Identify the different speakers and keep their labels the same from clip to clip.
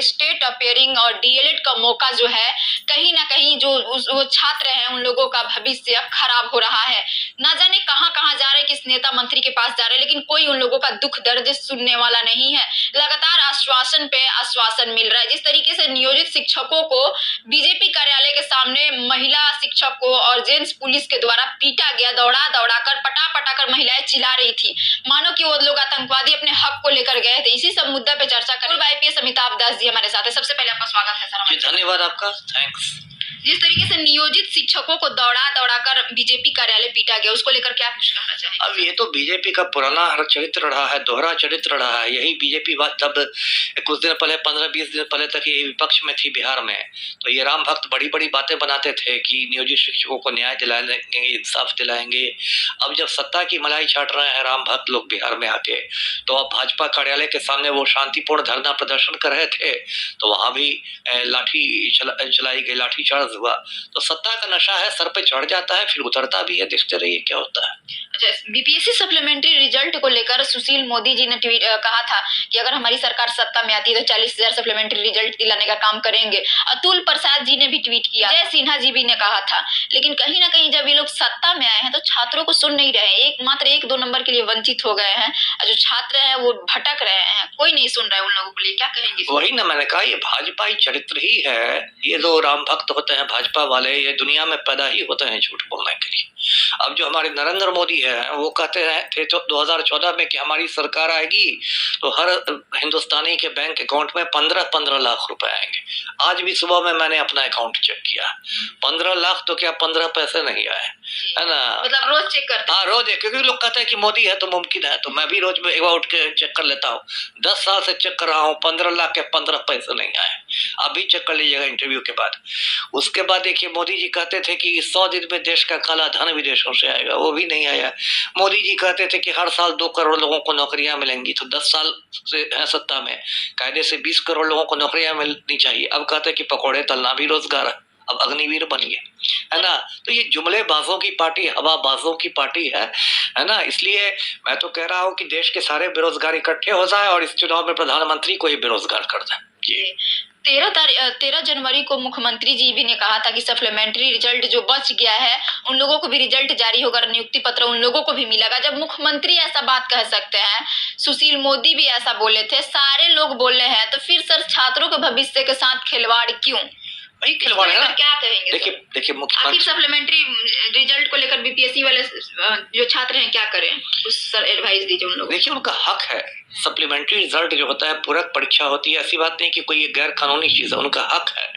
Speaker 1: State appearing और DElEd का मौका जो है कहीं ना कहीं जो वो छात्र हैं उन लोगों का भविष्य अब खराब हो रहा है। ना जाने कहां कहां जा रहे, किस नेता मंत्री के पास जा रहे, लेकिन कोई उन लोगों का दुख दर्द सुनने वाला नहीं है। लगातार आश्वासन पे आश्वासन मिल रहा है। जिस तरीके से नियोजित शिक्षकों को बीजेपी कार्यालय के सामने महिला शिक्षक को और जेंट्स पुलिस के द्वारा पीटा गया, दौड़ा दौड़ा कर पटा पटा कर महिलाएं चिल्ला रही थी, मानो कि वो लोग आतंकवादी अपने हक को लेकर गए थे। इसी सब मुद्दा पे चर्चा करें। पूर्व आईपीएस अमिताभ दास जी हमारे साथ है। सबसे पहले आपका स्वागत है सर।
Speaker 2: धन्यवाद आपका, थैंक्स।
Speaker 1: जिस तरीके से नियोजित शिक्षकों को दौड़ा दौड़ा कर बीजेपी कार्यालय पीटा गया, उसको लेकर क्या कुछ कहना चाहेंगे?
Speaker 2: अब ये तो बीजेपी का पुराना चरित्र रहा है, दोहरा चरित्र रहा है। यही बीजेपी जब कुछ दिन पहले 15-20 दिन पहले तक ये विपक्ष में थी बिहार में, तो ये राम भक्त बड़ी बड़ी बातें बनाते थे कि नियोजित शिक्षकों को न्याय दिलाएंगे, इंसाफ दिलाएंगे। अब जब सत्ता की मलाई चाट रहे हैं राम भक्त लोग बिहार में आके, तो अब भाजपा कार्यालय के सामने वो शांतिपूर्ण धरना प्रदर्शन कर रहे थे, तो वहां भी लाठी चलाई गई, लाठी चार्ज हुआ। तो सत्ता का नशा है, सर पे चढ़ जाता है, फिर उतरता भी है। देखते रहिए क्या होता है।
Speaker 1: अच्छा, बीपीएससी सप्लीमेंट्री रिजल्ट को लेकर सुशील मोदी जी ने कहा था कि अगर हमारी सरकार सत्ता में आती है तो 40,000 सप्लीमेंट्री रिजल्ट दिलाने का काम करेंगे। अतुल प्रसाद जी ने भी ट्वीट किया, जय सिन्हा जी भी ने कहा था। लेकिन कहीं ना कहीं जब ये लोग सत्ता में आए हैं तो छात्रों को सुन नहीं रहे, मात्र 1-2 नंबर के लिए वंचित हो गए हैं। जो छात्र हैं वो भटक रहे हैं, कोई नहीं सुन रहा है उन लोगों के लिए। क्या कहेंगे?
Speaker 2: वही ना मैंने कहा, ये भाजपाई चरित्र ही है। ये जो राम भक्त होते हैं भाजपा वाले, ये दुनिया में पैदा ही होते हैं झूठ बोलने के लिए। अब जो हमारे नरेंद्र मोदी है वो कहते थे 2014 में कि हमारी सरकार आएगी तो हर हिंदुस्तानी के बैंक अकाउंट में 15-15 लाख रुपए आएंगे। आज भी सुबह में मैंने अपना अकाउंट चेक किया, 15 लाख तो क्या 15 पैसे नहीं आए, है ना।
Speaker 1: मतलब रोज चेक करते?
Speaker 2: हाँ, रोज, क्योंकि लोग कहते हैं कि मोदी है तो मुमकिन है, तो मैं भी रोज में एक बार उठ के चेक कर लेता हूँ। 10 साल से चेक कर रहा हूँ, 15 लाख के 15 पैसे नहीं आए। अभी चेक कर लीजिएगा इंटरव्यू के बाद। उसके बाद देखिए, मोदी जी कहते थे कि 100 दिन में देश का काला धन विदेशों से आएगा, वो भी नहीं आया। मोदी जी कहते थे कि हर साल 2 करोड़ लोगों को नौकरियां मिलेंगी, तो 10 साल से है सत्ता में, कायदे से 20 करोड़ लोगों को नौकरियां मिलनी चाहिए। अब कहते हैं कि पकौड़े तलना भी रोजगार है, अब अग्निवीर बन गए, है ना। तो ये जुमलेबाजों की पार्टी, हवाबाजों की पार्टी है ना। इसलिए मैं तो कह रहा हूँ कि देश के सारे बेरोजगार इकट्ठे हो जाए और इस चुनाव में प्रधानमंत्री को ही बेरोजगार कर दें।
Speaker 1: 13 जनवरी को मुख्यमंत्री जी भी ने कहा था कि सप्लीमेंट्री रिजल्ट जो बच गया है उन लोगों को भी रिजल्ट जारी होगा, नियुक्ति पत्र उन लोगों को भी मिलेगा। जब मुख्यमंत्री ऐसा बात कह सकते हैं, सुशील मोदी भी ऐसा बोले थे, सारे लोग बोले हैं, तो फिर सर छात्रों के भविष्य के साथ खिलवाड़ क्यों?
Speaker 2: वही खिलवाड़ है ना।
Speaker 1: क्या कहेंगे?
Speaker 2: देखिए
Speaker 1: आखिर सप्लीमेंट्री रिजल्ट को लेकर बीपीएससी वाले जो छात्र हैं क्या करें, उस सर एडवाइस दीजिए उन लोगों।
Speaker 2: देखिए, उनका हक है। सप्लीमेंट्री रिजल्ट जो होता है पूरक परीक्षा होती है, ऐसी बात नहीं कि कोई गैर कानूनी चीज है, उनका हक है।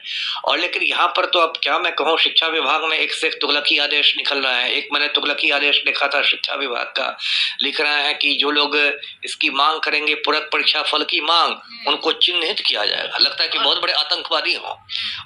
Speaker 2: और लेकिन यहाँ पर तो अब क्या मैं कहूँ, शिक्षा विभाग में एक से एक तुगलकी आदेश निकल रहा है। एक मैंने तुगलकी आदेश देखा था शिक्षा विभाग का, लिख रहे हैं कि जो लोग इसकी मांग करेंगे, पूरक परीक्षा फल की मांग, उनको चिन्हित किया जाएगा। लगता है कि बहुत बड़े आतंकवादी हों,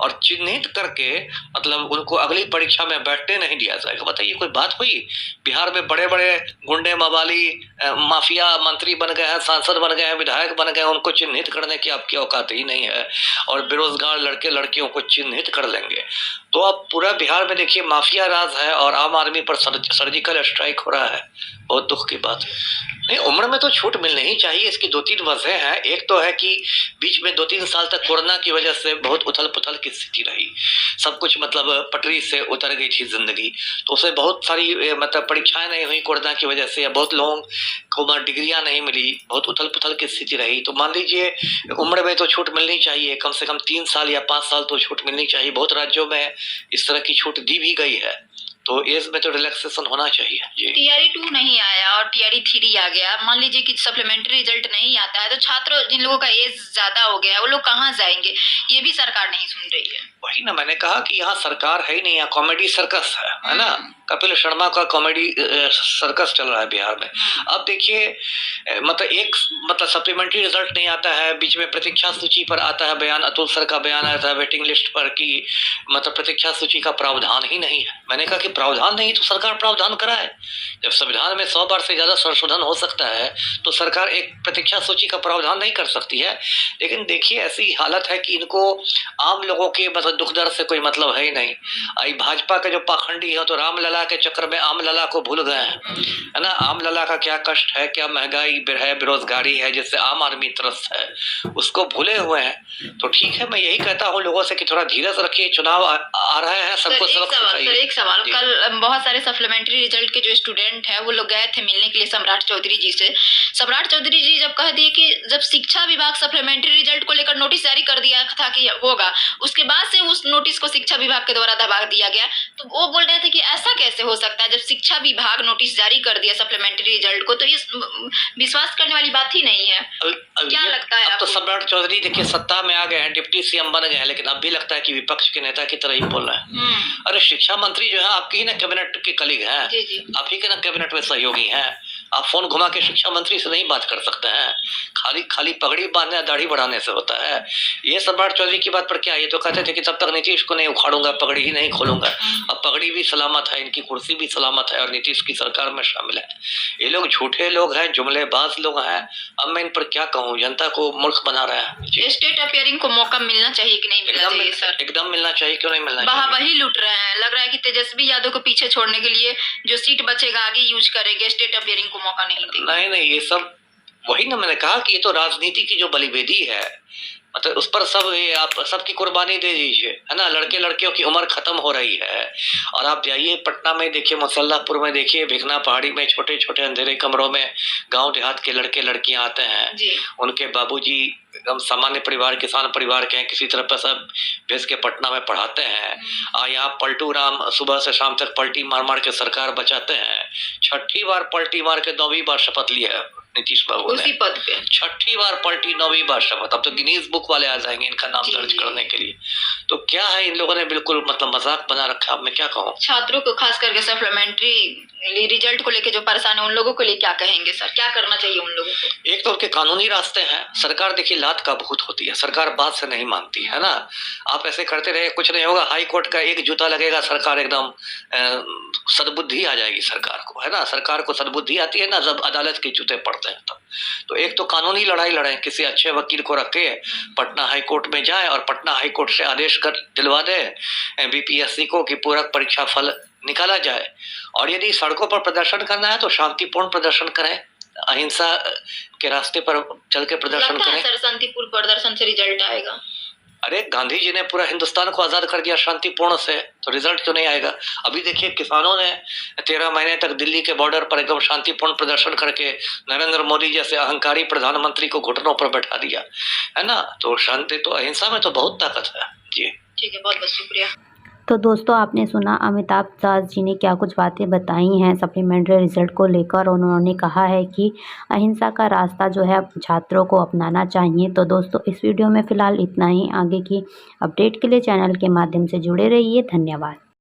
Speaker 2: और चिन्हित करके मतलब उनको अगली परीक्षा में बैठने नहीं दिया जाएगा। बताइए, कोई बात हुई? बिहार में बड़े बड़े गुंडे, मवाली, माफिया मंत्री बन गए हैं, सांसद बन गए हैं, विधायक बन गए हैं, उनको चिन्हित करने की आपकी औकात ही नहीं है। और बेरोजगार लड़के लड़कियों को चिन्हित कर लेंगे। तो अब पूरा बिहार में देखिए माफिया राज है और आम आदमी पर सर्जिकल स्ट्राइक हो रहा है। बहुत दुख की बात है। नहीं, उम्र में तो छूट मिलनी ही चाहिए। इसकी 2-3 वजह हैं। एक तो है कि बीच में 2-3 साल तक कोरोना की वजह से बहुत उथल पुथल की स्थिति रही, सब कुछ मतलब पटरी से उतर गई थी जिंदगी, तो उसे बहुत सारी मतलब परीक्षाएं नहीं हुई कोरोना की वजह से, या बहुत लोगों को डिग्रियां नहीं मिली, बहुत उथल पुथल की स्थिति रही। तो मान लीजिए उम्र में तो छूट मिलनी चाहिए, कम से कम 3 साल या 5 साल तो छूट मिलनी चाहिए। बहुत राज्यों में इस तरह की छूट दी भी गई है, तो एज में तो रिलैक्सेशन होना चाहिए।
Speaker 1: टीआरई 2 नहीं आया और टीआरई 3 आ गया, मान लीजिए कि सप्लीमेंट्री रिजल्ट नहीं आता है, तो छात्र जिन लोगों का एज ज्यादा हो गया है वो लोग कहाँ जाएंगे? ये भी सरकार नहीं सुन रही है।
Speaker 2: वही ना मैंने कहा कि यहाँ सरकार है ही नहीं, यहाँ कॉमेडी सर्कस है ना। कपिल शर्मा का कॉमेडी सर्कस चल रहा है बिहार में। अब देखिए, मतलब सप्लीमेंट्री रिजल्ट नहीं आता है, बीच में प्रतीक्षा सूची पर आता है बयान, अतुल सर का बयान आया था वेटिंग लिस्ट पर कि मतलब प्रतीक्षा सूची का प्रावधान ही नहीं है। मैंने कहा कि प्रावधान नहीं तो सरकार प्रावधान कराए। जब संविधान में 100 बार से ज्यादा संशोधन हो सकता है तो सरकार एक प्रतीक्षा सूची का प्रावधान नहीं कर सकती है। लेकिन देखिए, ऐसी हालत है कि इनको आम लोगों के मतलब दुख दर्द से कोई मतलब है ही नहीं। भाजपा का जो पाखंडी है तो रामलला लला के चक्कर में आम लला को भूल गए हैं, है ना। आम लला का क्या कष्ट है, क्या महंगाई है, बेरोजगारी है, जिससे आम आदमी त्रस्त है, उसको भूले हुए हैं। तो ठीक है, मैं यही कहता हूँ लोगों से कि थोड़ा धीरज रखिए, चुनाव आ रहे हैं, सबको सबक सिखाइए।
Speaker 1: एक सवाल, कल बहुत सारे सप्लीमेंट्री रिजल्ट के जो स्टूडेंट है वो लोग गए थे मिलने के लिए सम्राट चौधरी जी से। सम्राट चौधरी जी जब कह दिए कि जब शिक्षा विभाग सप्लीमेंट्री रिजल्ट को लेकर नोटिस जारी कर दिया था कि होगा, उसके बाद से उस नोटिस को शिक्षा विभाग के द्वारा दबा दिया गया। तो वो बोल रहे थे कि ऐसा कैसे हो सकता है, जब शिक्षा विभाग नोटिस जारी कर दिया सप्लीमेंट्री रिजल्ट को, तो ये विश्वास करने वाली बात ही नहीं है। क्या लगता है?
Speaker 2: अब तो सम्राट चौधरी देखिए सत्ता में आ गए हैं, डिप्टी सीएम बन गए हैं, लेकिन अब भी लगता है कि विपक्ष के नेता की तरह ही बोल रहे हैं। अरे शिक्षा मंत्री जो है आपकी ही ना कैबिनेट के कलीग हैं, आप ही के ना कैबिनेट में सहयोगी हैं। आप फोन घुमा के शिक्षा मंत्री से नहीं बात कर सकते हैं, खाली पगड़ी बांधने दाढ़ी बढ़ाने से होता है। ये सम्राट चौधरी की बात पर क्या, ये तो कहते थे कि तब तक नीतीश को नहीं उखाड़ूंगा, पगड़ी ही नहीं खोलूंगा। अब पगड़ी भी सलामत है, इनकी कुर्सी भी सलामत है और नीतीश की सरकार में शामिल है। ये लोग झूठे लोग हैं, जुमलेबाज लोग हैं। अब मैं इन पर क्या कहूँ, जनता को मूर्ख बना रहे हैं।
Speaker 1: स्टेट अपियरिंग को मौका मिलना चाहिए कि नहीं मिलना चाहिए सर?
Speaker 2: एकदम मिलना चाहिए, क्यों नहीं मिलना चाहिए?
Speaker 1: वही लूट रहे हैं, लग रहा है कि तेजस्वी यादव को पीछे छोड़ने के लिए जो सीट बचेगा आगे यूज करेंगे, स्टेट अपियरिंग को मौका नहीं देंगे।
Speaker 2: नहीं, ये सब वही ना मैंने कहा कि ये तो राजनीति की जो बलिवेदी है, मतलब उस पर सब ये आप सबकी कुर्बानी दे दीजिए, है ना। लड़के लड़कियों की उम्र खत्म हो रही है और आप जाइए पटना में देखिए, मुसल्लापुर में देखिए, भिखना पहाड़ी में छोटे छोटे अंधेरे कमरों में गांव देहात के लड़के लड़कियां आते हैं। उनके बाबूजी एकदम सामान्य परिवार, किसान परिवार के हैं, किसी तरह पैसा भेज के पटना में पढ़ाते हैं और यहाँ पलटू राम सुबह से शाम तक पलटी मार मार के सरकार बचाते हैं। 6ठी बार पलटी मार के 9वीं बार शपथ लिया है नीतीश बाबू ने,
Speaker 1: उसी पद पे
Speaker 2: 6ठी बार पलटी 9वीं बार शपथ। अब तो गिनीज बुक वाले आ जाएंगे इनका नाम दर्ज करने के लिए। तो क्या है, इन लोगों ने बिल्कुल मतलब मजाक बना रखा है। अब मैं क्या कहूँ,
Speaker 1: छात्रों को खास करके सप्लीमेंट्री रिजल्ट को लेके जो परेशान है उन लोगों के लिए क्या कहेंगे सर? क्या करना चाहिए उन लोगों को?
Speaker 2: एक तो उनके कानूनी रास्ते हैं। सरकार देखिए लात का भूत होती है, सरकार बात से नहीं मानती है ना। आप ऐसे करते रहे कुछ नहीं होगा, हाई कोर्ट का एक जूता लगेगा, सरकार एकदम सद्बुद्धि आ जाएगी सरकार को, है ना। सरकार को सद्बुद्धि आती है ना जब अदालत के जूते पड़ते हैं तब। तो एक तो कानूनी लड़ाई लड़ें, किसी अच्छे वकील को रख के पटना हाई कोर्ट में जाए और पटना हाई कोर्ट से आदेश कर दिलवा दे बीपीएससी को कि पूरक परीक्षा फल निकाला जाए। और यदि सड़कों पर प्रदर्शन करना है तो शांतिपूर्ण प्रदर्शन करें, अहिंसा के रास्ते पर चल के प्रदर्शन करें।
Speaker 1: सर शांतिपूर्ण प्रदर्शन से रिजल्ट आएगा?
Speaker 2: अरे गांधी जी ने पूरा हिंदुस्तान को आजाद कर दिया शांतिपूर्ण से, तो रिजल्ट क्यों नहीं आएगा? अभी देखिए किसानों ने 13 महीने तक दिल्ली के बॉर्डर पर एकदम शांतिपूर्ण प्रदर्शन करके नरेंद्र मोदी जैसे अहंकारी प्रधानमंत्री को घुटनों पर बैठा दिया, है ना। तो शांति तो अहिंसा में तो बहुत ताकत है जी।
Speaker 1: ठीक है, बहुत बहुत शुक्रिया।
Speaker 3: तो दोस्तों आपने सुना अमिताभ दास जी ने क्या कुछ बातें बताई हैं सप्लीमेंट्री रिजल्ट को लेकर। उन्होंने कहा है कि अहिंसा का रास्ता जो है छात्रों को अपनाना चाहिए। तो दोस्तों इस वीडियो में फ़िलहाल इतना ही। आगे की अपडेट के लिए चैनल के माध्यम से जुड़े रहिए। धन्यवाद।